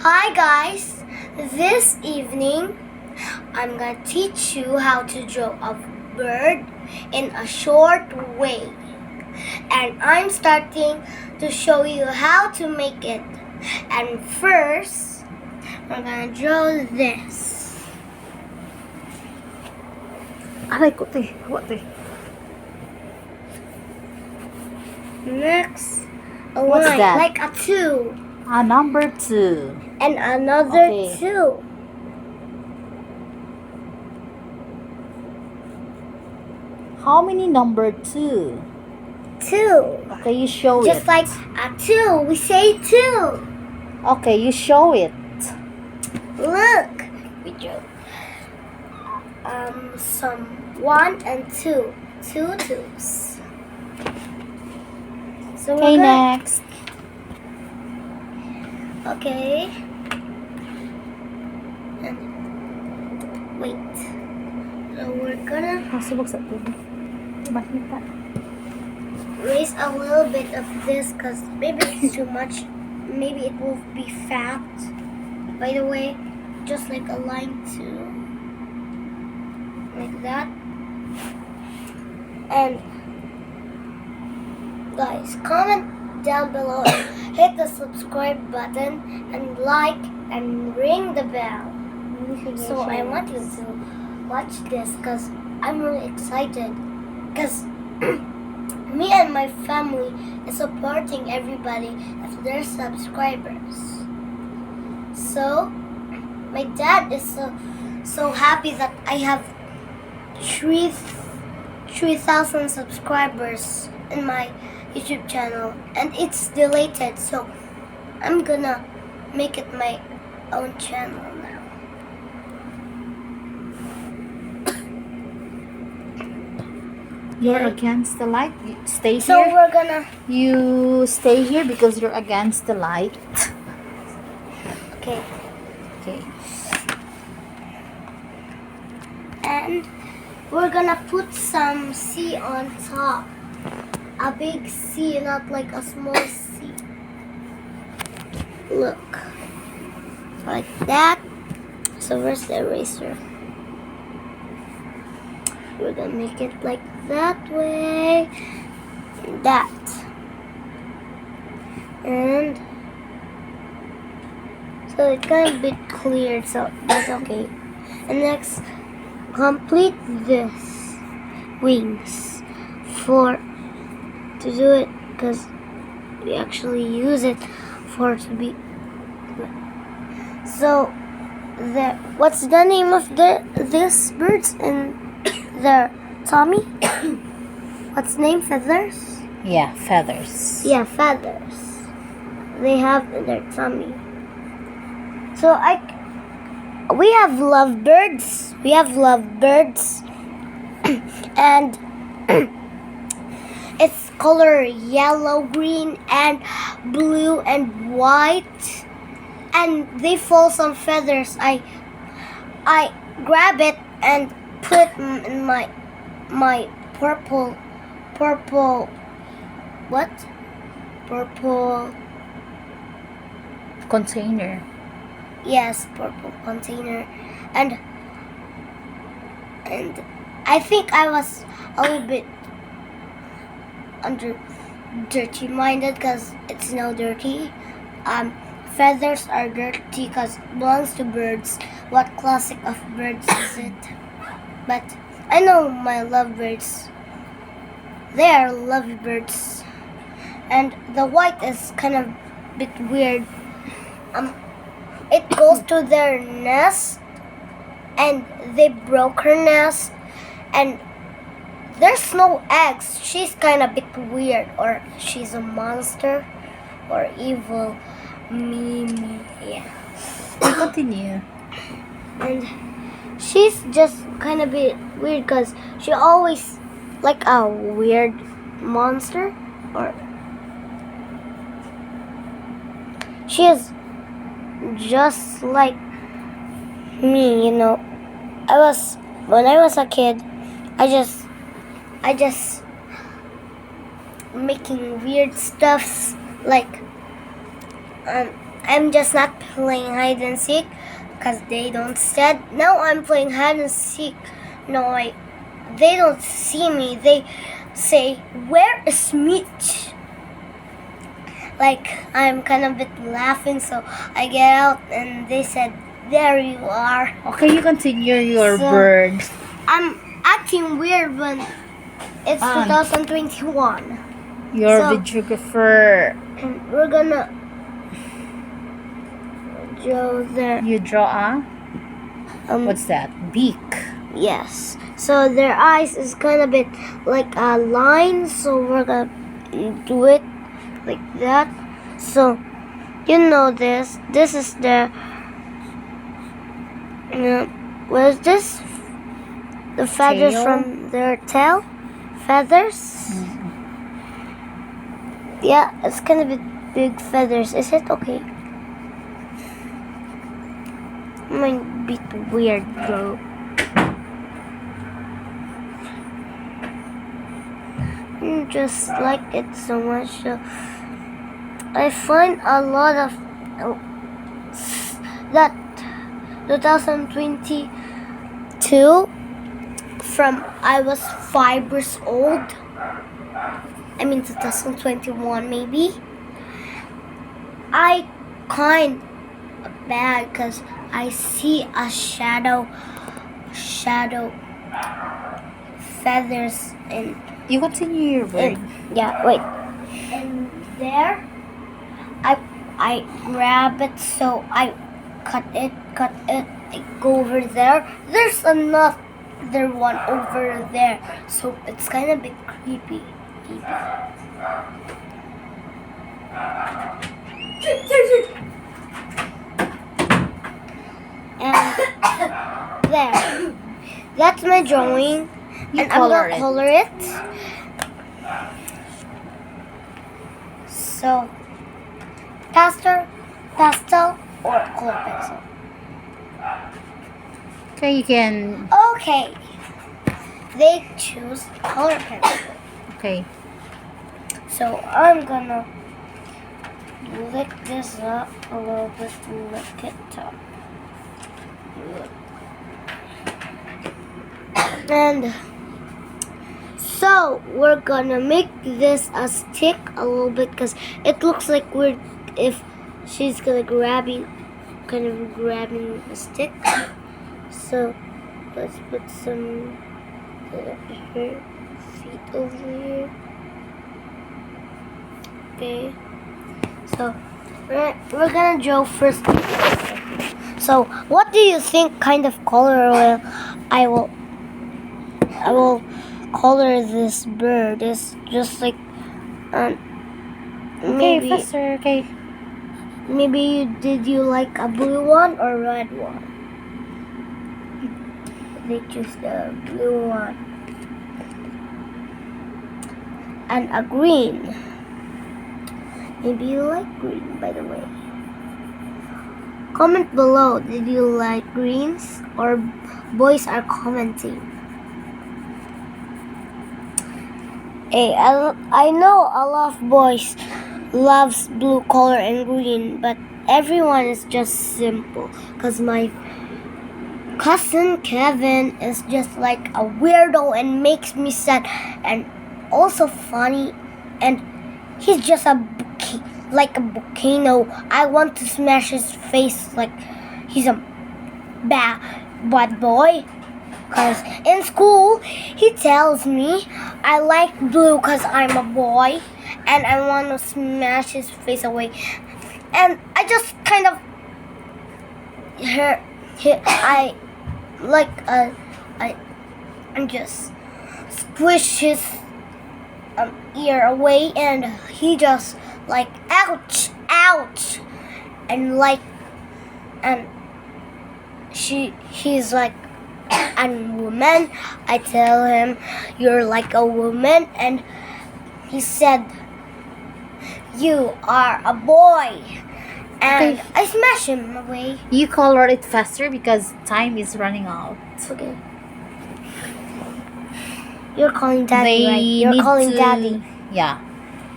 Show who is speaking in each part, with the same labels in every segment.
Speaker 1: Hi guys, this evening I'm gonna teach you how to draw a bird in a short way. And I'm starting to show you how to make it. And first, we're gonna draw this.
Speaker 2: Aray ko, te. What, te?
Speaker 1: Next, a
Speaker 2: What's
Speaker 1: line
Speaker 2: that?
Speaker 1: like a 2
Speaker 2: Number 2.
Speaker 1: and another
Speaker 2: Okay.
Speaker 1: 2.
Speaker 2: How many number 2?
Speaker 1: 2.
Speaker 2: Okay, you show
Speaker 1: Just
Speaker 2: it.
Speaker 1: like a 2, we say 2.
Speaker 2: Okay, you show it.
Speaker 1: Look, we drew some 1 and 2, 2 twos. So
Speaker 2: Okay,
Speaker 1: we're gonna,
Speaker 2: next.
Speaker 1: okay, and wait. So we're gonna
Speaker 2: Pasubok sa tubig. Makita.
Speaker 1: raise a little bit of this because maybe it's too much. Maybe it will be fat. By the way, just like a line 2. Like that. And guys, comment down below and hit the subscribe button and like and ring the bell. So I want you to watch this because I'm really excited because me and my family is supporting everybody if they're subscribers. So my dad is so happy that I have 3,000 subscribers in my YouTube channel and it's deleted, so I'm gonna make it my own channel now.
Speaker 2: You're against the light. You stay
Speaker 1: So
Speaker 2: here.
Speaker 1: we're gonna,
Speaker 2: You stay here because you're against the light.
Speaker 1: okay,
Speaker 2: Okay.
Speaker 1: and we're gonna put some C on top. A big C, not like a small C. Look. Like that. So where's the eraser? We're gonna make it like that way. And that. And so it's kind of a bit clear, so that's okay. And next, complete this wings to do it because we actually use it for it to be. So what's the name of this birds in their tummy? What's the name? Feathers?
Speaker 2: Yeah, feathers.
Speaker 1: Yeah, feathers. They have in their tummy. So we have lovebirds. We have lovebirds, and it's color yellow, green, and blue and white. And they fall some feathers. I grab it and put in my purple what? Purple,
Speaker 2: Container.
Speaker 1: yes, purple container. And I think I was a little bit dirty minded because it's no dirty. Feathers are dirty because it belongs to birds. What classic of birds is it? But I know my lovebirds. They are lovebirds. And the white is kind of a bit weird. It goes to their nest and they broke her nest and there's no eggs. She's kind of a bit weird, or she's a monster or evil. Mimi, yeah.
Speaker 2: Continue.
Speaker 1: And she's just kind of a bit weird because she always like a weird monster, or she is just like me, you know. When I was a kid, I just making weird stuffs like I'm just not playing hide and seek because they don't said. Now I'm playing hide and seek. No, they don't see me. They say, "Where is Mitch?" Like I'm kind of bit laughing, so I get out and they said, "There you are."
Speaker 2: Okay, you continue your
Speaker 1: So-
Speaker 2: bird.
Speaker 1: I'm acting weird when it's 2021.
Speaker 2: Your
Speaker 1: So-
Speaker 2: videographer.
Speaker 1: And we're gonna draw the
Speaker 2: You draw a
Speaker 1: um
Speaker 2: what's that? Beak.
Speaker 1: yes. So their eyes is kind of bit like a line, so we're gonna do it like that. So you know this. This is the what is this? The feathers
Speaker 2: Tail?
Speaker 1: from their tail. Feathers. Yeah, it's kind of bit big feathers. Is it okay? Might be weird, bro. Just like it so much. So I find a lot of that 2022 from I was 5 years old. I mean 2021 maybe. I kind of bad because I see a shadow feathers in
Speaker 2: You continue your bird.
Speaker 1: yeah, wait. And there, I grab it, so I cut it, I go over there. There's another one over there, so it's kind of a bit creepy. And there, that's my drawing.
Speaker 2: You
Speaker 1: And I'm
Speaker 2: color
Speaker 1: gonna
Speaker 2: it.
Speaker 1: color it. So, pastel, or color pencil.
Speaker 2: Okay, you can.
Speaker 1: Okay, they choose color pencil.
Speaker 2: Okay.
Speaker 1: So I'm gonna lick this up a little bit, lick it up. And so we're gonna make this a stick a little bit because it looks like we're if she's gonna grabbing a stick. So let's put some her feet over here. Okay. So we're gonna draw first. So what do you think kind of color I will color this bird? It's just like
Speaker 2: Okay,
Speaker 1: maybe
Speaker 2: faster. Okay.
Speaker 1: did you like a blue one or red one? They choose the blue one. And a green. Maybe you like green, by the way. Comment below, did you like greens or boys are commenting? Hey, I know a lot of boys loves blue color and green, but everyone is just simple. Cause my cousin Kevin is just like a weirdo and makes me sad and also funny, and he's just like a volcano. I want to smash his face like he's a bad boy. Cause in school he tells me I like blue cause I'm a boy and I want to smash his face away, and I just kind of I just squish his ear away, and he just like ouch, and he's like a woman. I tell him you're like a woman, and he said you are a boy, and
Speaker 2: Okay.
Speaker 1: I smash him away.
Speaker 2: You color it faster because time is running out.
Speaker 1: Okay. You're calling daddy, right? You're calling daddy.
Speaker 2: Yeah.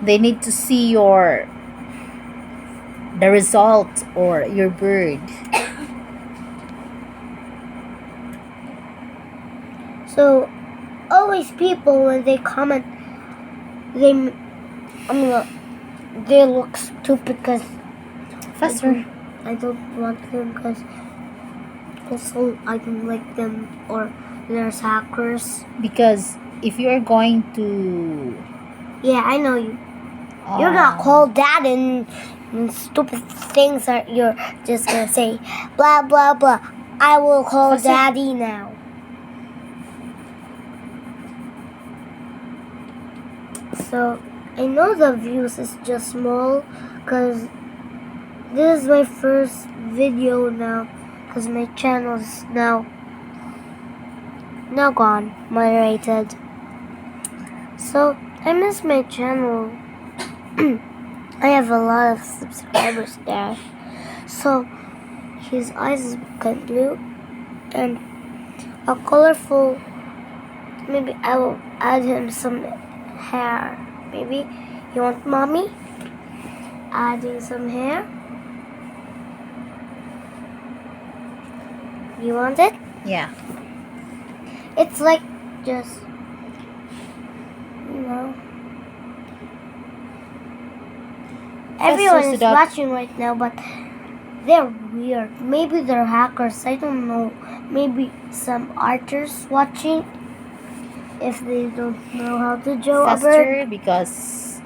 Speaker 2: They need to see your the result or your bird.
Speaker 1: So always people when they comment, they they look stupid because
Speaker 2: Faster.
Speaker 1: I don't want them because also I don't like them or there's hackers.
Speaker 2: Because if you are going to
Speaker 1: Yeah, I know you. You're not
Speaker 2: um,
Speaker 1: called that and stupid things are you're just gonna say blah blah blah. I will call
Speaker 2: Faster.
Speaker 1: daddy now. So I know the views is just small because this is my first video now because my channel is now gone, moderated. So I miss my channel. I have a lot of subscribers there. So his eyes is become blue and a colorful. Maybe I will add him some hair. Maybe you want mommy adding some hair? You want it?
Speaker 2: yeah.
Speaker 1: It's like just everyone is watching right now, but they're weird. Maybe they're hackers. I don't know. Maybe some artists watching if they don't know how to draw a bird.
Speaker 2: Faster because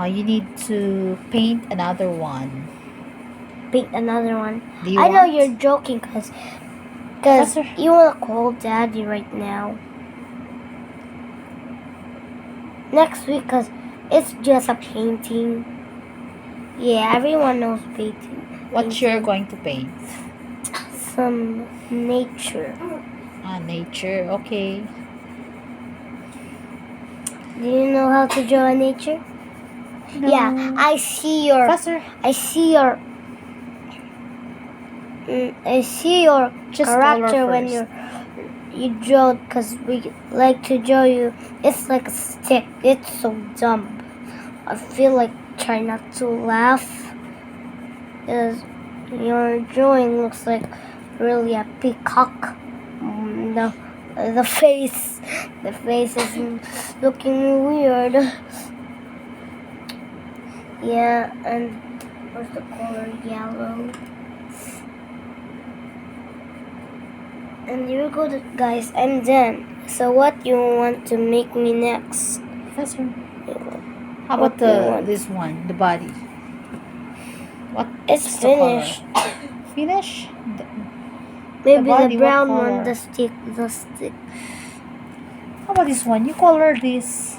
Speaker 2: you need to paint another one.
Speaker 1: Paint another one.
Speaker 2: Do you
Speaker 1: I know
Speaker 2: want?
Speaker 1: you're joking because
Speaker 2: Faster.
Speaker 1: you want to call daddy right now. Next week because it's just a painting. Yeah, everyone knows painting.
Speaker 2: What you're going to paint?
Speaker 1: Some nature.
Speaker 2: Nature. Okay.
Speaker 1: Do you know how to draw a nature?
Speaker 2: No.
Speaker 1: Yeah, I see your.
Speaker 2: Faster.
Speaker 1: I see your. I see your
Speaker 2: Just
Speaker 1: character
Speaker 2: color
Speaker 1: when
Speaker 2: first.
Speaker 1: you draw because we like to draw you. It's like a stick. It's so dumb. I feel like try not to laugh. Because your drawing looks like really a peacock. The face is looking weird. Yeah, and what's the color? Yellow. And here we go, guys. I'm done. So what you want to make me next?
Speaker 2: Faster. How
Speaker 1: What
Speaker 2: about
Speaker 1: do you want?
Speaker 2: this one, the body? What?
Speaker 1: It's
Speaker 2: is the color?
Speaker 1: finished.
Speaker 2: Finish?
Speaker 1: Maybe
Speaker 2: body,
Speaker 1: the
Speaker 2: what
Speaker 1: brown
Speaker 2: color?
Speaker 1: one, the stick.
Speaker 2: How about this one? You color this,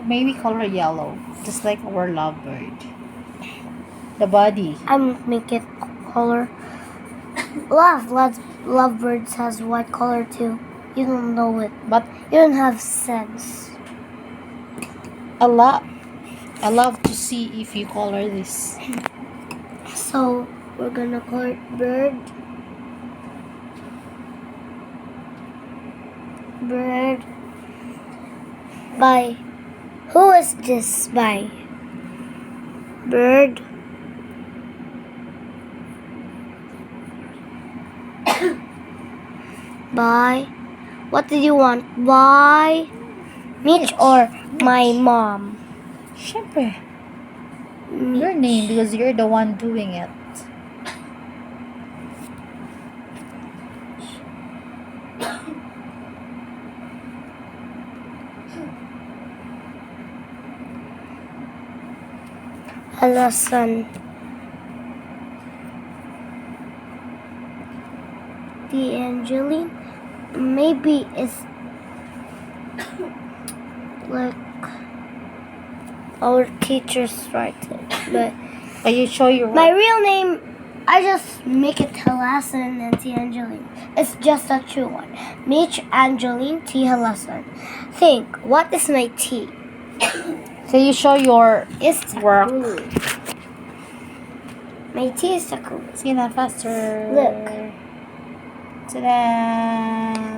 Speaker 2: maybe color yellow, just like our lovebird. The body.
Speaker 1: I'm make it color. Lovebirds has white color too. You don't know it,
Speaker 2: But
Speaker 1: you don't have sense.
Speaker 2: I love to see if you color this.
Speaker 1: So we're gonna color it bird. Bird. By who is this by? Bird. By what did you want? By Mitch or my mom?
Speaker 2: Syempre, your name because you're the one doing it.
Speaker 1: Alasan. The Angeline. Maybe it's like our teachers writing, but
Speaker 2: Can you show your
Speaker 1: my real name, I just make it Halasan and T. Angeline. It's just a true one. Mitch Angeline T. Halasan. Think, what is my T?
Speaker 2: Can you show your
Speaker 1: It's
Speaker 2: work?
Speaker 1: Takulu. My T is Takulu.
Speaker 2: Sige na, faster.
Speaker 1: Look.
Speaker 2: Ta-da!